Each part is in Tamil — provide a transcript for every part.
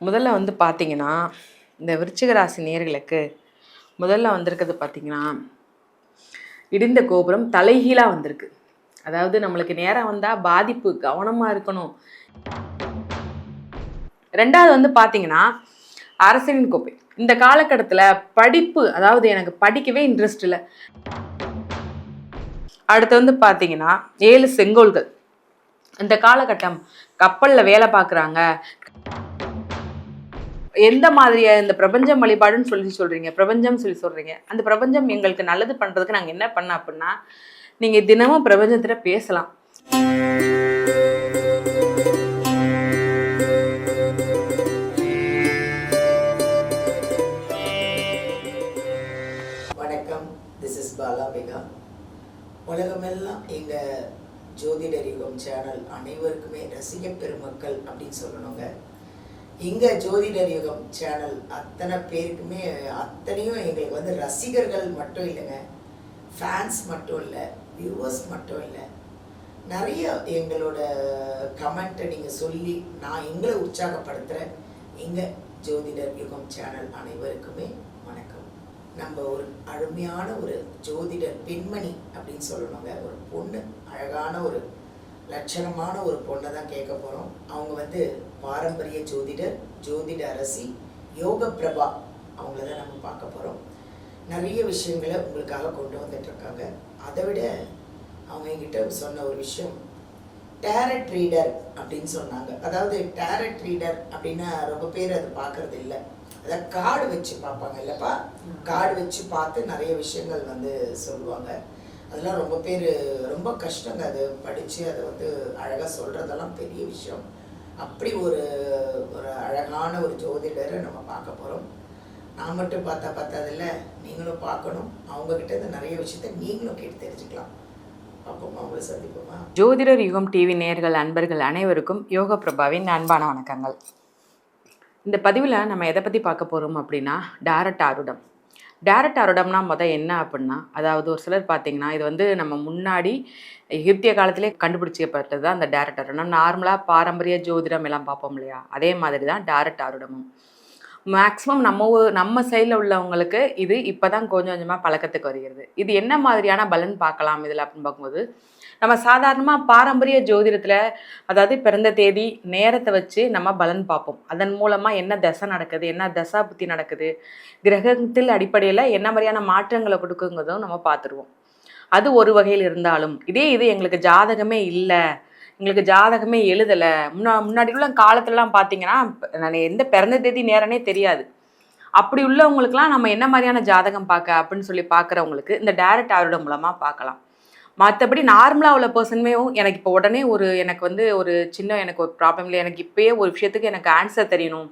முதல்ல வந்து பார்த்தீங்கன்னா, இந்த விருச்சிக ராசி நேயர்களுக்கு முதல்ல வந்திருக்கிறது பார்த்தீங்கன்னா, இடிந்த கோபுரம் தலைகீழா வந்திருக்கு. அதாவது நம்மளுக்கு நேரம் வந்தா பாதிப்பு, கவனமா இருக்கணும். 2வது வந்து பார்த்தீங்கன்னா, அரசனின் கோப்பை. இந்த காலகட்டத்தில படிப்பு, அதாவது எனக்கு படிக்கவே இன்ட்ரெஸ்ட் இல்ல. அடுத்து வந்து பார்த்தீங்கன்னா, 7 செங்கோல்கள். இந்த காலகட்டம் கப்பல்ல வேலை பார்க்குறாங்க. எந்த மாதிரியா இந்த பிரபஞ்சம் வழிபாடுன்னு சொல்றீங்க, பிரபஞ்சம் சொல்றீங்க. அந்த பிரபஞ்சம் எங்களுக்கு நல்லது பண்றதுக்கு நாங்க என்ன பண்ணோம் அப்படின்னா, நீங்க தினமும் பிரபஞ்சத்துல பேசலாம். வணக்கம், திஸ் இஸ் பாலா பேகா. உலகமெல்லாம் எங்க ஜோதிடர் யுகம் சேனல் அனைவருக்குமே ரசிக பெருமக்கள் அப்படின்னு சொல்லணுங்க. இங்கே ஜோதிடர் யுகம் சேனல் அத்தனை பேருக்குமே அத்தனையும் எங்களுக்கு வந்து ரசிகர்கள் மட்டும் இல்லைங்க, ஃபேன்ஸ் மட்டும் இல்லை, வியூவர்ஸ் மட்டும் இல்லை, நிறைய எங்களோட கமெண்ட்டை நீங்கள் சொல்லி நான் எங்களை உற்சாகப்படுத்துகிறேன். எங்கள் ஜோதிடர் யுகம் சேனல் அனைவருக்குமே வணக்கம். நம்ம ஒரு அருமையான ஒரு ஜோதிடர் பெண்மணி அப்படின்னு சொல்லணுங்க. ஒரு பொண்ணு, அழகான ஒரு லட்சணமான ஒரு பொண்ணை தான் கேட்க போகிறோம். அவங்க வந்து பாரம்பரிய ஜோதிடர், ஜோதிட அரசி யோக பிரபா, அவங்கள தான் நம்ம பார்க்க போகிறோம். நிறைய விஷயங்களை உங்களுக்காக கொண்டு வந்துட்டுருக்காங்க. அதை விட அவங்க என்கிட்ட சொன்ன ஒரு விஷயம், டேரட் ரீடர் அப்படின்னு சொன்னாங்க. அதாவது டேரட் ரீடர் அப்படின்னா ரொம்ப பேர் அது பார்க்கறது இல்லை. அதாவது கார்டு வச்சு பார்ப்பாங்க இல்லைப்பா, கார்டு வச்சு பார்த்து நிறைய விஷயங்கள் வந்து சொல்லுவாங்க. அதெல்லாம் ரொம்ப பேர் ரொம்ப கஷ்டங்க. அது படித்து அதை வந்து அழகாக சொல்கிறதெல்லாம் பெரிய விஷயம். அப்படி ஒரு அழகான ஒரு ஜோதிடரை நம்ம பார்க்க போகிறோம். நான் மட்டும் பார்த்ததில்ல, நீங்களும் பார்க்கணும். அவங்கக்கிட்ட இந்த நிறைய விஷயத்த நீங்களும் கேட்டு தெரிஞ்சுக்கலாம். பார்ப்போமா, அவங்கள சந்திப்போமா. ஜோதிடர் யுகம் டிவி நேயர்கள் அன்பர்கள் அனைவருக்கும் யோக பிரபாவின் அன்பான வணக்கங்கள். இந்த பதிவில் நம்ம எதை பற்றி பார்க்க போகிறோம் அப்படின்னா, டைரக்ட் ஆருடம். டைரக்ட் ஆருடம்னா என்ன அப்படின்னா, அதாவது ஒரு சிலர் பார்த்தீங்கன்னா, இது வந்து நம்ம முன்னாடி எகிப்திய காலத்திலே கண்டுபிடிச்சப்பட்டது தான் அந்த டைரக்ட் ஆருடம். நார்மலாக பாரம்பரிய ஜோதிடம் எல்லாம் பார்ப்போம் இல்லையா, அதே மாதிரி தான் டைரக்ட் ஆருடமும். மேக்ஸிமம் நம்ம சைடில் உள்ளவங்களுக்கு இது இப்போ தான் கொஞ்சம் கொஞ்சமாக பழக்கத்துக்கு வருகிறது. இது என்ன மாதிரியான பலன் பார்க்கலாம் இதில் அப்படின்னு பார்க்கும்போது, நம்ம சாதாரணமாக பாரம்பரிய ஜோதிடத்தில், அதாவது பிறந்த தேதி நேரத்தை வச்சு நம்ம பலன் பார்ப்போம். அதன் மூலமாக என்ன தசை நடக்குது, என்ன தசா புத்தி நடக்குது, கிரகத்தில் அடிப்படையில் என்ன மாதிரியான மாற்றங்களை கொடுக்குங்கிறதும் நம்ம பார்த்துருவோம். அது ஒரு வகையில் இருந்தாலும், இது எங்களுக்கு ஜாதகமே இல்லை, எங்களுக்கு ஜாதகமே எழுதலை, முன்னாடி உள்ள காலத்துலலாம் பார்த்தீங்கன்னா நான் எந்த பிறந்த தேதி நேரனே தெரியாது. அப்படி உள்ளவங்களுக்குலாம் நம்ம என்ன மாதிரியான ஜாதகம் பார்க்க அப்படின்னு சொல்லி பார்க்குறவங்களுக்கு இந்த டைரக்ட் ஆருடம் மூலமாக பார்க்கலாம். மற்றபடி நார்மலாக உள்ள பர்சனுமே எனக்கு இப்போ உடனே எனக்கு வந்து ஒரு சின்ன எனக்கு ஒரு ப்ராப்ளம் இல்லை, எனக்கு இப்போயே ஒரு விஷயத்துக்கு எனக்கு ஆன்சர் தெரியணும்,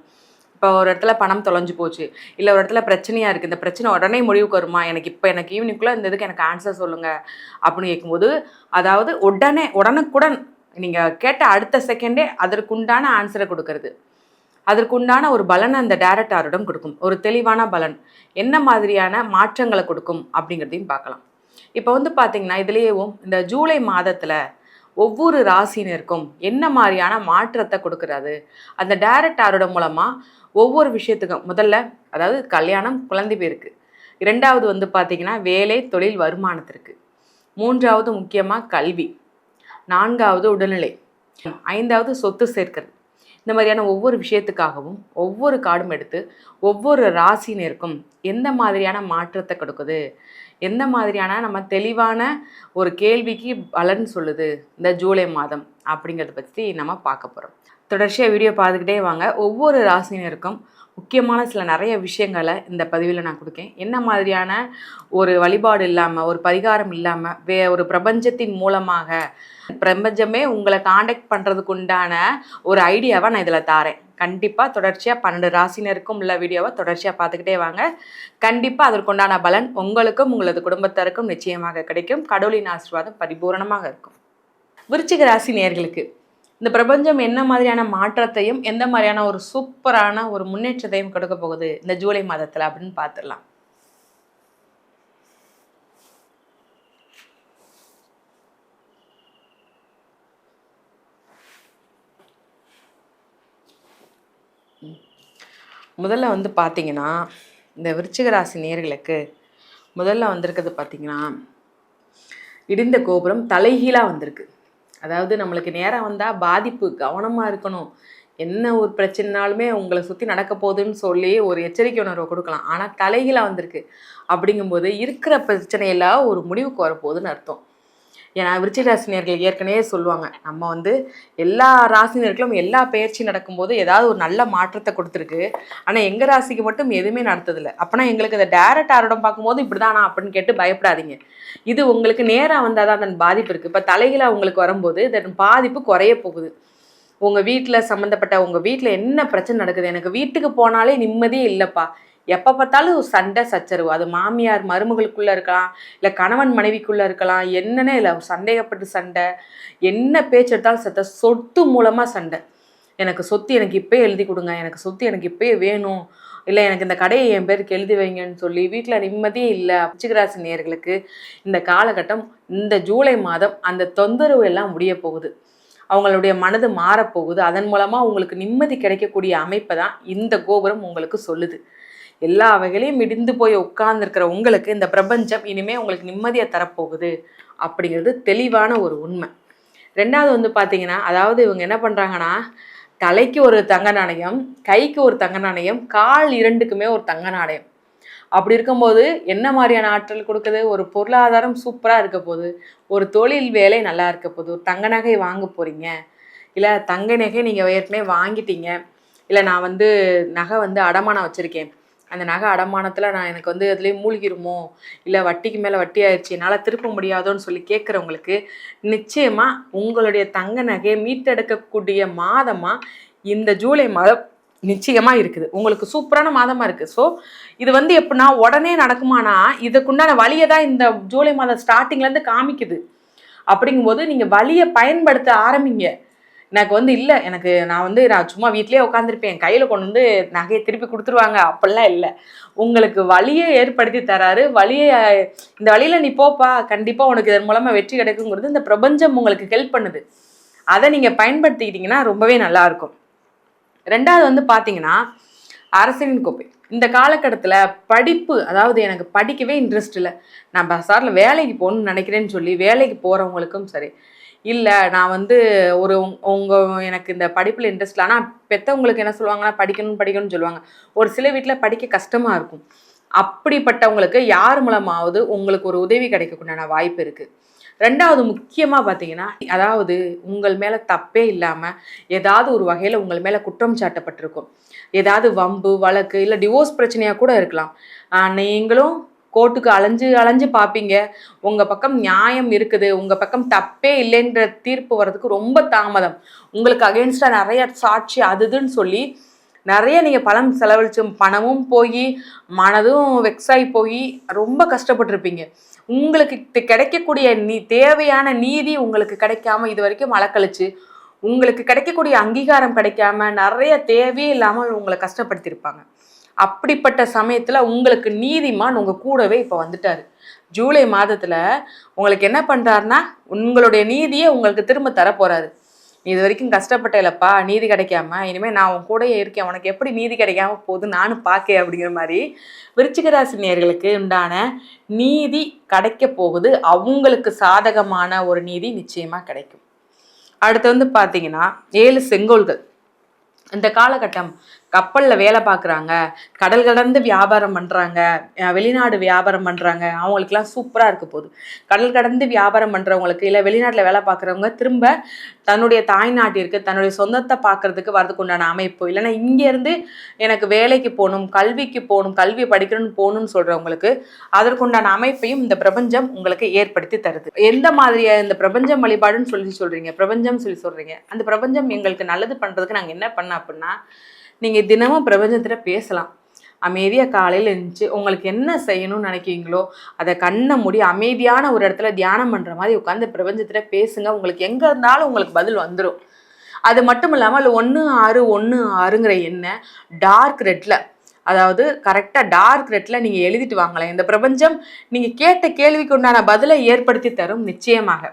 இப்போ ஒரு இடத்துல பணம் தொலைஞ்சு போச்சு, இல்லை ஒரு இடத்துல பிரச்சனையாக இருக்குது, இந்த பிரச்சனை உடனே முடிவுக்கு வருமா, எனக்கு ஈவினிங்குள்ளே இந்த இதுக்கு எனக்கு ஆன்சர் சொல்லுங்கள் அப்படின்னு கேட்கும்போது, அதாவது உடனுக்குடன் நீங்கள் கேட்ட அடுத்த செகண்டே அதற்குண்டான ஆன்சரை கொடுக்கறது, அதற்குண்டான ஒரு பலனை அந்த டைரக்ட் ஆருடம் கொடுக்கும். ஒரு தெளிவான பலன் என்ன மாதிரியான மாற்றங்களை கொடுக்கும் அப்படிங்கிறதையும் பார்க்கலாம். இப்போ வந்து பார்த்தீங்கன்னா, இதுலேயும் இந்த ஜூலை மாதத்தில் ஒவ்வொரு ராசினருக்கும் என்ன மாதிரியான மாற்றத்தை கொடுக்குறாது அந்த டைரக்ட் ஆருடம் மூலமாக ஒவ்வொரு விஷயத்துக்கும். முதல்ல அதாவது கல்யாணம், குழந்தை பேருக்கு. 2வது வந்து பார்த்தீங்கன்னா வேலை, தொழில், வருமானத்திற்கு. 3வது முக்கியமாக கல்வி. 4வது உடல்நிலை. 5வது சொத்து சேர்க்கிறது. இந்த மாதிரியான ஒவ்வொரு விஷயத்துக்காகவும் ஒவ்வொரு கார்டும் எடுத்து ஒவ்வொரு ராசினருக்கும் எந்த மாதிரியான மாற்றத்தை கொடுக்குது, எந்த மாதிரியான நம்ம தெளிவான ஒரு கேள்விக்கு பலன் சொல்லுது இந்த ஜூலை மாதம் அப்படிங்கிறத பற்றி நம்ம பார்க்க போகிறோம். தொடர்ச்சியாக வீடியோ பார்த்துக்கிட்டே வாங்க. ஒவ்வொரு ராசினருக்கும் முக்கியமான சில நிறைய விஷயங்களை இந்த பதிவில் நான் கொடுக்கேன். என்ன மாதிரியான ஒரு வழிபாடு இல்லாமல், ஒரு பரிகாரம் இல்லாமல், ஒரு பிரபஞ்சத்தின் மூலமாக பிரபஞ்சமே உங்களை காண்டாக்ட் பண்ணுறதுக்கு உண்டான ஒரு ஐடியாவை நான் இதில் தாரேன். கண்டிப்பாக தொடர்ச்சியாக 12 ராசினருக்கும் உள்ள வீடியோவை தொடர்ச்சியாக பார்த்துக்கிட்டே வாங்க. கண்டிப்பாக அதற்குண்டான பலன் உங்களுக்கும் உங்களது குடும்பத்தாருக்கும் நிச்சயமாக கிடைக்கும். கடவுளின் ஆசீர்வாதம் பரிபூரணமாக இருக்கும். விருச்சிக ராசி நேயர்களுக்கு இந்த பிரபஞ்சம் என்ன மாதிரியான மாற்றத்தையும் எந்த மாதிரியான ஒரு சூப்பரான ஒரு முன்னேற்றத்தையும் கொடுக்க போகுது இந்த ஜூலை மாதத்தில் அப்படின்னு பார்த்துடலாம். முதல்ல வந்து பார்த்தீங்கன்னா, இந்த விருச்சிக ராசி நேயர்களுக்கு முதல்ல வந்திருக்கிறது பார்த்தீங்கன்னா, இடிந்த கோபுரம் தலைகீழா வந்திருக்கு. அதாவது நம்மளுக்கு நேரம் வந்தால் பாதிப்பு, கவனமாக இருக்கணும். என்ன ஒரு பிரச்சனைனாலுமே உங்களை சுற்றி நடக்க போகுதுன்னு சொல்லி ஒரு எச்சரிக்கை உணர்வை கொடுக்கலாம். ஆனால் தலைகீழா வந்திருக்கு. அப்படிங்கும்போது இருக்கிற பிரச்சனையெல்லாம் ஒரு முடிவுக்கு வரப்போகுதுன்னு அர்த்தம். ஏன்னா விருச்சிக ராசினியர்கள் ஏற்கனவே சொல்லுவாங்க, நம்ம வந்து எல்லா ராசினியர்களும் எல்லா பயிற்சி நடக்கும்போது ஏதாவது ஒரு நல்ல மாற்றத்தை கொடுத்துருக்கு. ஆனால் எங்கள் ராசிக்கு மட்டும் எதுவுமே நடத்ததில்லை. அப்போனா எங்களுக்கு இந்த டேரக்ட் ஆரோடம் பார்க்கும்போது இப்படி தானா அப்படின்னு கேட்டு பயப்படாதீங்க. இது உங்களுக்கு நேராக வந்தால் தான் அதன் பாதிப்பு இருக்குது. இப்போ தலைகீழா உங்களுக்கு வரும்போது இதன் பாதிப்பு குறைய போகுது. உங்கள் வீட்டில் சம்மந்தப்பட்ட உங்கள் வீட்டில் என்ன பிரச்சனை நடக்குது, எனக்கு வீட்டுக்கு போனாலே நிம்மதியே இல்லைப்பா, எப்போ பார்த்தாலும் சண்டை சச்சரவு, அது மாமியார் மருமகளுக்குள்ளே இருக்கலாம், இல்லை கணவன் மனைவிக்குள்ளே இருக்கலாம், என்னன்னே இல்லை சந்தேகப்பட்டு சண்டை, என்ன பேச்சு எடுத்தாலும் சத்த, சொத்து மூலமாக சண்டை, எனக்கு சொத்து எனக்கு இப்போயே எழுதி கொடுங்க, எனக்கு சொத்து எனக்கு இப்போயே வேணும், இல்லை எனக்கு இந்த கடையை என் பேருக்கு எழுதி வைங்கன்னு சொல்லி வீட்டில் நிம்மதியே இல்லை. விருச்சிக ராசி நேயர்களுக்கு இந்த காலகட்டம், இந்த ஜூலை மாதம் அந்த தொந்தரவு எல்லாம் முடிய போகுது. அவங்களுடைய மனது மாறப்போகுது. அதன் மூலமாக உங்களுக்கு நிம்மதி கிடைக்கக்கூடிய அமைப்பை தான் இந்த கோபுரம் உங்களுக்கு சொல்லுது. எல்லா வகையிலையும் இடிந்து போய் உட்கார்ந்துருக்கிற உங்களுக்கு இந்த பிரபஞ்சம் இனிமேல் உங்களுக்கு நிம்மதியை தரப்போகுது அப்படிங்கிறது தெளிவான ஒரு உண்மை. ரெண்டாவது வந்து பார்த்தீங்கன்னா, அதாவது இவங்க என்ன பண்ணுறாங்கன்னா, தலைக்கு ஒரு தங்க நாணயம், கைக்கு ஒரு தங்க நாணயம், கால் இரண்டுக்குமே ஒரு தங்க நாணயம். அப்படி இருக்கும்போது என்ன மாதிரியான ஆற்றல் கொடுக்குது? ஒரு பொருளாதாரம் சூப்பராக இருக்க போகுது, ஒரு தொழில் வேலை நல்லா இருக்க போகுது, ஒரு தங்க நகை வாங்க போகிறீங்க, இல்லை தங்க நகை நீங்கள் ஏற்கனவே வாங்கிட்டீங்க, இல்லை நான் வந்து நகை வந்து அடமானம் வச்சுருக்கேன், அந்த நகை அடமானத்தில் நான் எனக்கு வந்து அதுலேயே மூழ்கிருமோ, இல்லை வட்டிக்கு மேலே வட்டி ஆயிடுச்சு என்னால் திருப்ப முடியாதோன்னு சொல்லி கேட்குறவங்களுக்கு நிச்சயமாக உங்களுடைய தங்க நகையை மீட்டெடுக்கக்கூடிய மாதமாக இந்த ஜூலை மாதம் நிச்சயமாக இருக்குது. உங்களுக்கு சூப்பரான மாதமாக இருக்குது. ஸோ இது வந்து எப்படின்னா உடனே நடக்குமானா, இதுக்குண்டான வழியை தான் இந்த ஜூலை மாதம் ஸ்டார்டிங்லேருந்து காமிக்குது. அப்படிங்கும்போது நீங்கள் வழியை பயன்படுத்த ஆரம்பிங்க. எனக்கு வந்து இல்லை, நான் சும்மா வீட்லேயே உட்காந்துருப்பேன், கையில் கொண்டு வந்து நகையை திருப்பி கொடுத்துருவாங்க அப்படிலாம் இல்லை. உங்களுக்கு வழியை ஏற்படுத்தி தராரு. இந்த வழியில் நீ போப்பா, கண்டிப்பாக உனக்கு இதன் மூலமாக வெற்றி கிடைக்குங்கிறது இந்த பிரபஞ்சம் உங்களுக்கு ஹெல்ப் பண்ணுது. அதை நீங்கள் பயன்படுத்திக்கிட்டிங்கன்னா ரொம்பவே நல்லாயிருக்கும். ரெண்டாவது வந்து பார்த்தீங்கன்னா, அரசனின் கோப்பை. இந்த காலகட்டத்தில் படிப்பு, அதாவது எனக்கு படிக்கவே இன்ட்ரெஸ்ட் இல்லை, நான் பசாரில் வேலைக்கு போகணுன்னு நினைக்கிறேன்னு சொல்லி வேலைக்கு போகிறவங்களுக்கும் சரி, இல்லை நான் வந்து எனக்கு இந்த படிப்பில் இன்ட்ரெஸ்ட் இல்லை, ஆனால் பெற்றவங்களுக்கு என்ன சொல்லுவாங்கன்னா படிக்கணும்னு சொல்லுவாங்க. ஒரு சில வீட்டில் படிக்க கஷ்டமாக இருக்கும். அப்படிப்பட்டவங்களுக்கு யார் மூலமாவது உங்களுக்கு ஒரு உதவி கிடைக்கக்கூடிய வாய்ப்பு இருக்குது. ரெண்டாவது முக்கியமாக பார்த்தீங்கன்னா, அதாவது உங்கள் மேலே தப்பே இல்லாமல் ஏதாவது ஒரு வகையில் உங்கள் மேலே குற்றம் சாட்டப்பட்டிருக்கும். ஏதாவது வம்பு வழக்கு இல்லை டிவோர்ஸ் பிரச்சனையாக கூட இருக்கலாம். நீங்களும் கோர்ட்டுக்கு அலைஞ்சு பார்ப்பீங்க, உங்கள் பக்கம் நியாயம் இருக்குது, உங்கள் பக்கம் தப்பே இல்லைன்ற தீர்ப்பு வர்றதுக்கு ரொம்ப தாமதம், உங்களுக்கு அகெயின்ஸ்டாக நிறைய சாட்சி அதுன்னு சொல்லி நிறைய நீங்கள் பணம் செலவழிச்சு பணமும் போய் மனதும் வெக்ஸாகி போய் ரொம்ப கஷ்டப்பட்டுருப்பீங்க. உங்களுக்கு கிடைக்கக்கூடிய தேவையான நீதி உங்களுக்கு கிடைக்காம இது வரைக்கும் அலக்கழிச்சு, உங்களுக்கு கிடைக்கக்கூடிய அங்கீகாரம் கிடைக்காம நிறைய தேவையே இல்லாமல் உங்களை கஷ்டப்படுத்தியிருப்பாங்க. அப்படிப்பட்ட சமயத்தில் உங்களுக்கு நீதிமான் உங்கள் கூடவே இப்போ வந்துட்டார். ஜூலை மாதத்தில் உங்களுக்கு என்ன பண்ணுறாருன்னா, உங்களுடைய நீதியை உங்களுக்கு திரும்ப தரப்போகிறாரு. நீ இது வரைக்கும் கஷ்டப்பட்ட இல்லைப்பா, நீதி கிடைக்காம, இனிமேல் நான் உன் கூடயே இருக்கேன், உனக்கு எப்படி நீதி கிடைக்காம போகுது நானும் பார்க்கேன் அப்படிங்கிற மாதிரி விருச்சிக ராசி நேயர்களுக்கு உண்டான நீதி கிடைக்க போகுது. அவங்களுக்கு சாதகமான ஒரு நீதி நிச்சயமாக கிடைக்கும். அடுத்து வந்து பார்த்தீங்கன்னா 7 செங்கோல்கள். இந்த காலகட்டம் கப்பலில் வேலை பார்க்குறாங்க, கடல் கடந்து வியாபாரம் பண்ணுறாங்க, வெளிநாடு வியாபாரம் பண்ணுறாங்க, அவங்களுக்குலாம் சூப்பராக இருக்க போகுது. கடல் கடந்து வியாபாரம் பண்ணுறவங்களுக்கு இல்லை வெளிநாட்டில் வேலை பார்க்குறவங்க திரும்ப தன்னுடைய தாய்நாட்டிற்கு தன்னுடைய சொந்தத்தை பார்க்குறதுக்கு வரதுக்கு உண்டான அமைப்பு, இல்லைன்னா இங்கேருந்து எனக்கு வேலைக்கு போகணும், கல்விக்கு போகணும், கல்வி படிக்கணும்னு போகணும்னு சொல்கிறவங்களுக்கு அதற்குண்டான அமைப்பையும் இந்த பிரபஞ்சம் உங்களுக்கு ஏற்படுத்தி தருது. எந்த மாதிரியா இந்த பிரபஞ்சம் வழிபாடுன்னு சொல்கிறீங்க, பிரபஞ்சம் சொல்கிறீங்க, அந்த பிரபஞ்சம் எங்களுக்கு நல்லது பண்ணுறதுக்கு நாங்கள் என்ன பண்ணோம் அப்படின்னா, நீங்கள் தினமும் பிரபஞ்சத்தில் பேசலாம். அமைதியாக காலையில் இருந்துச்சு உங்களுக்கு என்ன செய்யணும்னு நினைக்கிறீங்களோ அதை கண்ணை மூடி அமைதியான ஒரு இடத்துல தியானம் பண்ணுற மாதிரி உட்காந்து பிரபஞ்சத்தில் பேசுங்க. உங்களுக்கு எங்கே இருந்தாலும் உங்களுக்கு பதில் வந்துடும். அது மட்டும் இல்லாமல் 1616ங்கிற எண்ணை டார்க் ரெட்டில், அதாவது கரெக்டாக டார்க் ரெட்டில் நீங்கள் எழுதிட்டு வாங்கலாம். இந்த பிரபஞ்சம் நீங்கள் கேட்ட கேள்விக்கு உண்டான பதிலை ஏற்படுத்தி தரும் நிச்சயமாக.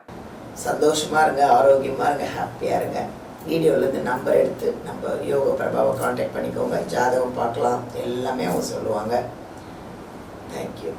சந்தோஷமாக இருங்க, ஆரோக்கியமாக இருங்க, ஹாப்பியாக இருங்க. வீடியோலேருந்து நம்பர் எடுத்து நம்ம யோக பிரபாவை காண்டாக்ட் பண்ணிக்கோங்க. ஜாதகம் பார்க்கலாம், எல்லாமே அவங்க சொல்லுவாங்க. தேங்க்யூ.